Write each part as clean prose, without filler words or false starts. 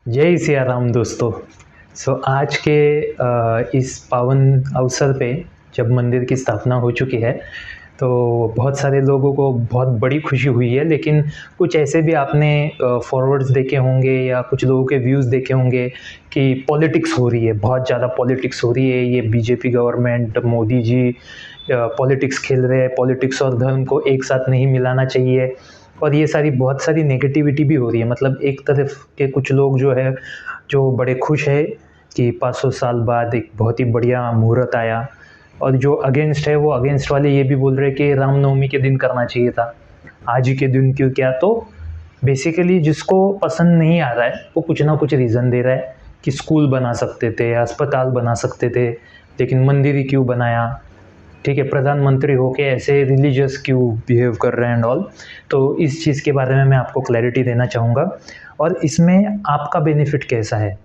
जय सिया राम दोस्तों। आज के इस पावन अवसर पे जब मंदिर की स्थापना हो चुकी है तो बहुत सारे लोगों को बहुत बड़ी खुशी हुई है। लेकिन कुछ ऐसे भी आपने फॉरवर्ड्स देखे होंगे या कुछ लोगों के व्यूज़ देखे होंगे कि पॉलिटिक्स हो रही है, बहुत ज़्यादा पॉलिटिक्स हो रही है। ये BJP government, Modi ji politics खेल रहे हैं, पॉलिटिक्स और धर्म को एक साथ नहीं मिलाना चाहिए। और ये सारी बहुत सारी नेगेटिविटी भी हो रही है। मतलब एक तरफ के कुछ लोग जो है जो बड़े खुश है कि 500 साल बाद एक बहुत ही बढ़िया मुहूर्त आया, और जो अगेंस्ट है वो अगेंस्ट वाले ये भी बोल रहे हैं कि रामनवमी के दिन करना चाहिए था, आज ही के दिन क्यों किया। तो बेसिकली जिसको पसंद नहीं आ रहा है वो कुछ ना कुछ रीज़न दे रहा है कि स्कूल बना सकते थे, अस्पताल बना सकते थे, लेकिन मंदिर ही क्यों बनाया, ठीक है, प्रधानमंत्री होके ऐसे रिलीजियस क्यों बिहेव कर रहे हैं एंड ऑल। तो इस चीज़ के बारे में मैं आपको क्लैरिटी देना चाहूँगा और इसमें आपका बेनिफिट कैसा है।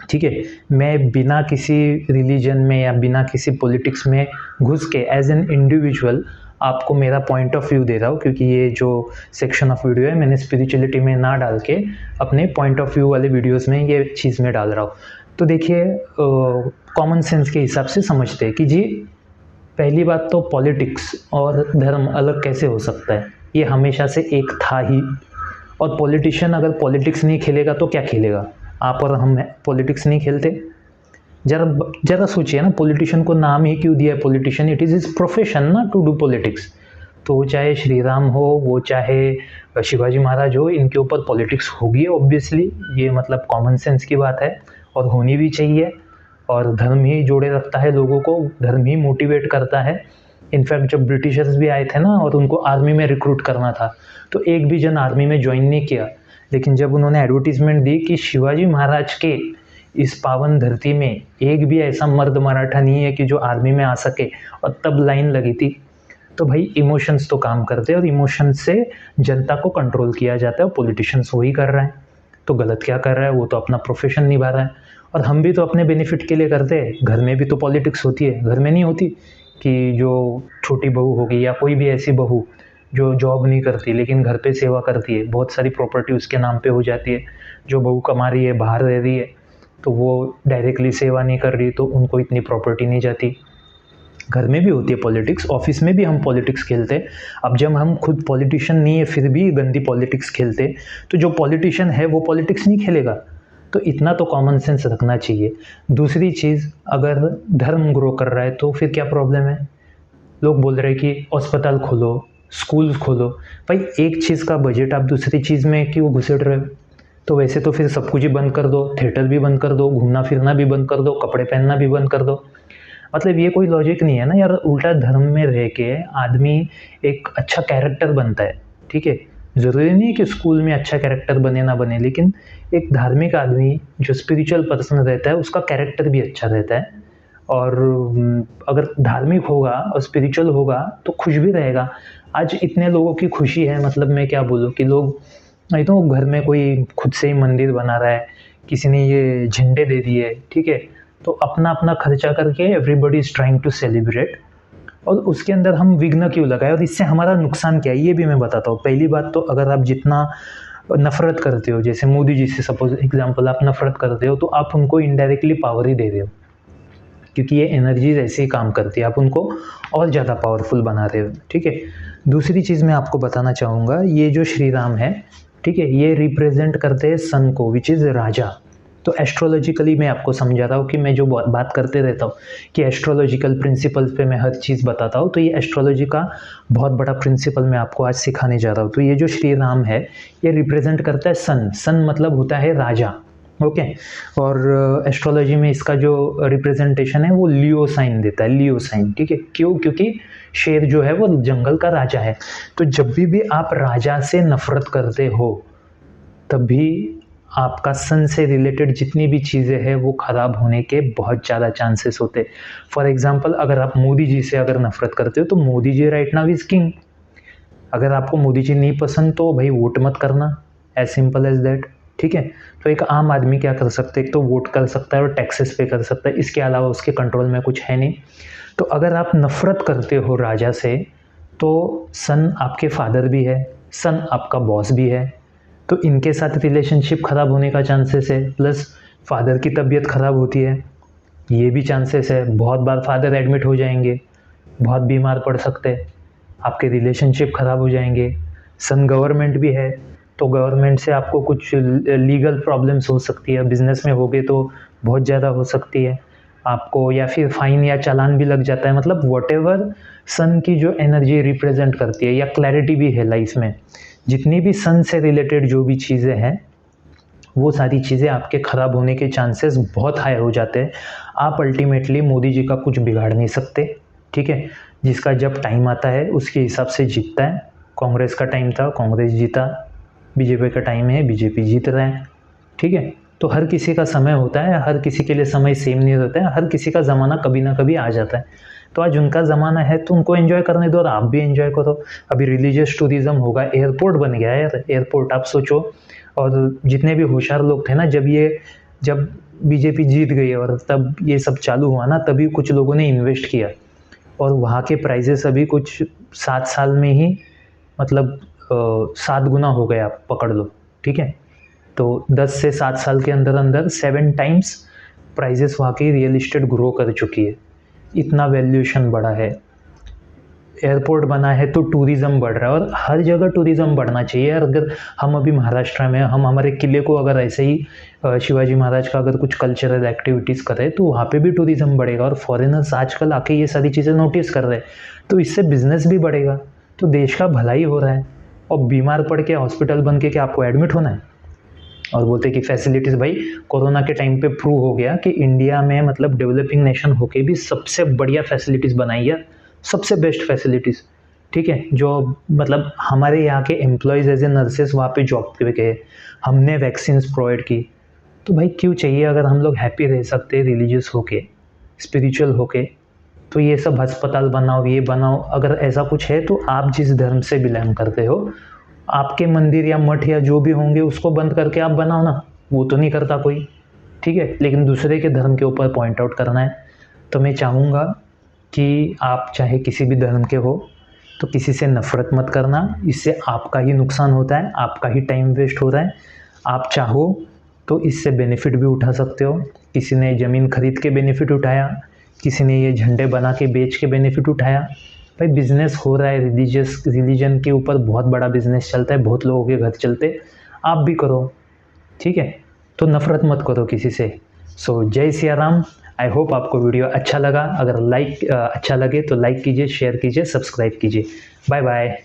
ठीक है, मैं बिना किसी रिलीजन में या बिना किसी पॉलिटिक्स में घुस के एज एन इंडिविजुअल आपको मेरा पॉइंट ऑफ व्यू दे रहा हूँ, क्योंकि ये जो सेक्शन ऑफ वीडियो है मैंने स्पिरिचुअलिटी में ना डाल के अपने पॉइंट ऑफ व्यू वाले वीडियोस में ये चीज़ में डाल रहा हूँ। तो देखिए, कॉमन सेंस के हिसाब से समझते हैं कि जी, पहली बात तो पॉलिटिक्स और धर्म अलग कैसे हो सकता है, ये हमेशा से एक था ही। और पॉलिटिशियन अगर पॉलिटिक्स नहीं खेलेगा तो क्या खेलेगा, आप और हम पॉलिटिक्स नहीं खेलते। जरा जरा सोचिए ना, पॉलिटिशियन को नाम ही क्यों दिया है politician, it is his profession ना टू डू पॉलिटिक्स। तो वो चाहे श्री राम हो, वो चाहे शिवाजी महाराज हो, इनके ऊपर पॉलिटिक्स होगी ऑब्वियसली, ये मतलब कॉमन सेंस की बात है और होनी भी चाहिए। और धर्म ही जोड़े रखता है लोगों को, धर्म ही मोटिवेट करता है। इनफैक्ट जब ब्रिटिशर्स भी आए थे ना और उनको आर्मी में रिक्रूट करना था तो एक भी जन आर्मी में ज्वाइन नहीं किया, लेकिन जब उन्होंने एडवर्टीजमेंट दी कि शिवाजी महाराज के इस पावन धरती में एक भी ऐसा मर्द मराठा नहीं है कि जो आर्मी में आ सके, और तब लाइन लगी थी। तो भाई इमोशंस तो काम करते हैं और इमोशंस से जनता को कंट्रोल किया जाता है, और पॉलिटिशियंस वही कर रहे हैं। तो गलत क्या कर रहा है, वो तो अपना प्रोफेशन निभा रहा है। और हम भी तो अपने बेनिफिट के लिए करते हैं, घर में भी तो पॉलिटिक्स होती है। घर में नहीं होती कि जो छोटी बहू होगी या कोई भी ऐसी बहू जो जॉब नहीं करती लेकिन घर पे सेवा करती है, बहुत सारी प्रॉपर्टी उसके नाम पे हो जाती है। जो बहू कमा रही है, बाहर रह रही है, तो वो डायरेक्टली सेवा नहीं कर रही तो उनको इतनी प्रॉपर्टी नहीं जाती। घर में भी होती है पॉलिटिक्स, ऑफिस में भी हम पॉलिटिक्स खेलते हैं। अब जब हम खुद पॉलिटिशियन नहीं है फिर भी गंदी पॉलिटिक्स खेलते, तो जो पॉलिटिशियन है वो पॉलिटिक्स नहीं खेलेगा। तो इतना तो कॉमन सेंस रखना चाहिए। दूसरी चीज़, अगर धर्म ग्रो कर रहा है तो फिर क्या प्रॉब्लम है। लोग बोल रहे हैं कि अस्पताल खोलो, स्कूल खोलो। भाई एक चीज़ का बजट आप दूसरी चीज़ में क्यों घुसेड़ रहे हो। तो वैसे तो फिर सब कुछ ही बंद कर दो, थिएटर भी बंद कर दो, घूमना फिरना भी बंद कर दो, कपड़े पहनना भी बंद कर दो। मतलब ये कोई लॉजिक नहीं है ना यार। उल्टा धर्म में रह के आदमी एक अच्छा कैरेक्टर बनता है, ठीक है। ज़रूरी नहीं है कि स्कूल में अच्छा कैरेक्टर बने ना बने, लेकिन एक धार्मिक आदमी जो स्पिरिचुअल पर्सन रहता है उसका कैरेक्टर भी अच्छा रहता है। और अगर धार्मिक होगा और स्पिरिचुअल होगा तो खुश भी रहेगा। आज इतने लोगों की खुशी है, मतलब मैं क्या बोलूँ कि लोग नहीं तो घर में कोई खुद से ही मंदिर बना रहा है, किसी ने ये झंडे दे दिए, ठीक है। तो अपना अपना खर्चा करके everybody is trying to celebrate, और उसके अंदर हम विघ्न क्यों लगाए और इससे हमारा नुकसान क्या है ये भी मैं बताता हूँ। पहली बात तो, अगर आप जितना नफ़रत करते हो, जैसे मोदी जी से सपोज एग्जांपल आप नफ़रत करते हो, तो आप उनको इनडायरेक्टली पावर ही दे रहे हो, क्योंकि ये एनर्जीज ऐसे ही काम करती है, आप उनको और ज़्यादा पावरफुल बना रहे हो, ठीक है। दूसरी चीज़ मैं आपको बताना चाहूँगा, ये जो श्री राम है, ठीक है, ये रिप्रेजेंट करते हैं सन को, विच इज़ राजा। तो एस्ट्रोलॉजिकली मैं आपको समझा रहा हूँ कि मैं जो बात करते रहता हूँ कि एस्ट्रोलॉजिकल प्रिंसिपल्स पे मैं हर चीज़ बताता हूँ, तो ये एस्ट्रोलॉजी का बहुत बड़ा प्रिंसिपल मैं आपको आज सिखाने जा रहा हूँ। तो ये जो श्री राम है ये रिप्रेजेंट करता है सन। सन मतलब होता है राजा, ओके। और एस्ट्रोलॉजी में इसका जो रिप्रेजेंटेशन है वो लियो साइन देता है, लियो साइन, ठीक है। क्यों? क्योंकि शेर जो है वो जंगल का राजा है। तो जब भी आप राजा से नफरत करते हो तभी आपका सन से रिलेटेड जितनी भी चीज़ें हैं वो ख़राब होने के बहुत ज़्यादा चांसेस होते। फॉर एग्जांपल, अगर आप मोदी जी से अगर नफ़रत करते हो तो Modi ji right now is king. अगर आपको मोदी जी नहीं पसंद तो भाई वोट मत करना, एज सिंपल एज दैट, ठीक है। तो एक आम आदमी क्या कर सकते हैं, एक तो वोट कर सकता है और टैक्सेस पे कर सकता है, इसके अलावा उसके कंट्रोल में कुछ है नहीं। तो अगर आप नफ़रत करते हो राजा से तो सन आपके फादर भी है, सन आपका बॉस भी है। तो इनके साथ रिलेशनशिप ख़राब होने का चांसेस है, प्लस फादर की तबीयत ख़राब होती है, ये भी चांसेस है। बहुत बार फादर एडमिट हो जाएंगे, बहुत बीमार पड़ सकते हैं, आपके रिलेशनशिप ख़राब हो जाएंगे। सन गवर्नमेंट भी है, तो गवर्नमेंट से आपको कुछ लीगल प्रॉब्लम्स हो सकती है, बिजनेस में होगे तो बहुत ज़्यादा हो सकती है आपको, या फिर फाइन या चालान भी लग जाता है। मतलब व्हाटएवर सन की जो एनर्जी रिप्रेजेंट करती है, या क्लैरिटी भी है लाइफ में, जितनी भी सन से रिलेटेड जो भी चीज़ें हैं, वो सारी चीज़ें आपके ख़राब होने के चांसेस बहुत हाई हो जाते हैं। आप अल्टीमेटली मोदी जी का कुछ बिगाड़ नहीं सकते, ठीक है। जिसका जब टाइम आता है उसके हिसाब से जीतता है। कांग्रेस का टाइम था, कांग्रेस जीता, बीजेपी का टाइम है, बीजेपी जीत रहे हैं, ठीक है। तो हर किसी का समय होता है, हर किसी के लिए समय सेम नहीं होता है, हर किसी का ज़माना कभी ना कभी आ जाता है। तो आज उनका ज़माना है तो उनको एंजॉय करने दो और आप भी एंजॉय करो। अभी रिलीजियस टूरिज़्म होगा, एयरपोर्ट बन गया है यार, एयरपोर्ट आप सोचो। और जितने भी होशियार लोग थे ना, जब बीजेपी जीत गई और तब ये सब चालू हुआ ना, तभी कुछ लोगों ने इन्वेस्ट किया और वहाँ के प्राइजेस अभी कुछ 7 साल में ही मतलब 7 गुना हो गया, आप पकड़ लो, ठीक है। तो 10 से 7 साल के अंदर अंदर 7 टाइम्स प्राइजेस वहाँ की रियल इस्टेट ग्रो कर चुकी है, इतना वैल्यूएशन बढ़ा है। एयरपोर्ट बना है तो टूरिज़्म बढ़ रहा है, और हर जगह टूरिज़्म बढ़ना चाहिए। अगर हम अभी महाराष्ट्र में, हम हमारे किले को अगर ऐसे ही शिवाजी महाराज का अगर कुछ कल्चरल एक्टिविटीज़ करें तो वहाँ पे भी टूरिज़्म बढ़ेगा, और फॉरेनर्स आजकल आके ये सारी चीज़ें नोटिस कर रहे हैं, तो इससे बिज़नेस भी बढ़ेगा, तो देश का भलाई हो रहा है। और बीमार पड़ के हॉस्पिटल बन के क्या आपको एडमिट होना है? और बोलते कि फैसिलिटीज़, भाई कोरोना के टाइम पे प्रूव हो गया कि इंडिया में मतलब डेवलपिंग नेशन होके भी सबसे बढ़िया फैसिलिटीज़ बनाई है, सबसे बेस्ट फैसिलिटीज़, ठीक है। जो मतलब हमारे यहाँ के एम्प्लॉयज़ एज ए नर्सेस वहाँ पे जॉब पे गए, हमने वैक्सीन्स प्रोवाइड की, तो भाई क्यों चाहिए? अगर हम लोग हैप्पी रह सकते हैं रिलीजियस होके, स्पिरिचुअल होके, तो ये सब अस्पताल बनाओ, ये बनाओ। अगर ऐसा कुछ है तो आप जिस धर्म से बिलोंग करते हो, आपके मंदिर या मठ या जो भी होंगे उसको बंद करके आप बनाओ ना, वो तो नहीं करता कोई, ठीक है। लेकिन दूसरे के धर्म के ऊपर पॉइंट आउट करना है। तो मैं चाहूँगा कि आप चाहे किसी भी धर्म के हो, तो किसी से नफ़रत मत करना, इससे आपका ही नुकसान होता है, आपका ही टाइम वेस्ट हो रहा है। आप चाहो तो इससे बेनिफिट भी उठा सकते हो। किसी ने ज़मीन खरीद के बेनिफिट उठाया, किसी ने ये झंडे बना के बेच के बेनिफिट उठाया। भाई बिज़नेस हो रहा है, रिलीजन के ऊपर बहुत बड़ा बिज़नेस चलता है, बहुत लोगों के घर चलते, आप भी करो, ठीक है। तो नफ़रत मत करो किसी से। सो जय सिया राम। आई होप आपको वीडियो अच्छा लगा। अगर अच्छा लगे तो लाइक कीजिए, शेयर कीजिए, सब्सक्राइब कीजिए। Bye bye.